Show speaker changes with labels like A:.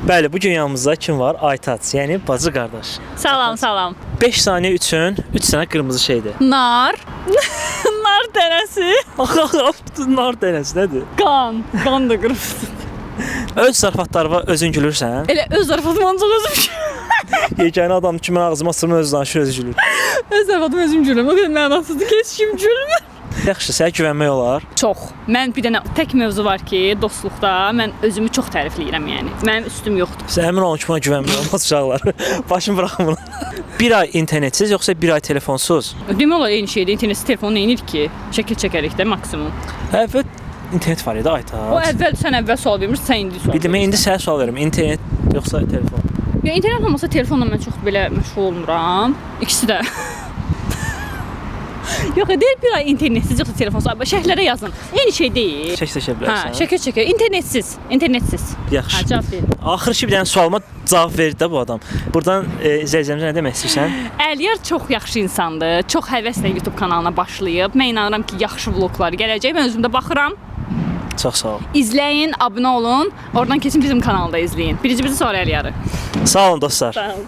A: Bəli, bu gün yanımızda kim var? Aytaç, yəni bacı qardaş.
B: Salam, salam.
A: 5 saniyə üçün 3 sənə qırmızı şeydir.
B: Nar. Nar dənəsi.
A: Nar dənəsi nədir?
B: Qan. Qan da qırmızı.
A: Öz zarafatlarına özün gülürsən.
B: Elə öz zarafatım ancaq özüm
A: Yeganə adam ki, mən ağzıma sırma öz danışır, özü gülür.
B: öz zarafatım özüm gülürəm. O qədər mənasızdır ki, heç kim gülmür.
A: Yaxşı, sənə güvənmək olar.
B: Çox. Mən bir dənə tək mövzu var ki, dostluqda mən özümü çox tərifləyirəm yəni. Mənim üstüm yoxdur.
A: Sən əmin olun ki, buna güvənmək olmaz uşaqlar. Başım buraxın bunu. Bir ay internetsiz, yoxsa bir ay telefonsuz?
B: Demək olar eyni şeydir. İnternetsiz telefonu nə edir ki? Şəkil çəkərik də maksimum.
A: Əvvəl internet var idi, Aytaç.
B: O əvvəl sən əvvəl sual vermirsən, sən indi sual.
A: Bir demə, indi sənə sual verirəm. İnternet yoxsa telefon?
B: Ya internet olmasa telefonla mən çox belə məşğul olmuram. İkisi də. Yox, deyil bir ay internetsiz yoxsa telefonsuz. Şərhlərə yazın. Eyni şey deyil.
A: Çək bilərsən.
B: Hə, şəkil çəkir. İnternetsiz. İnternetsiz.
A: Yaxşı.
B: Hə, cavab ver.
A: Axır ki, bir dənə sualıma cavab verdi də bu adam. Buradan izləyicilərimizə nə demək istəyirsən?
B: Əliyar çox yaxşı insandır. Çox həvəslə YouTube kanalına başlayıb. Mən inanıram ki, yaxşı vloqlar gələcək. Mən özümdə baxıram.
A: Çox sağ ol.
B: İzləyin, abunə olun. Oradan keçin bizim kanalda izləyin. Birinci bizi sonra Əliyarı.
A: Sağ olun dostlar.
B: Sağ olun.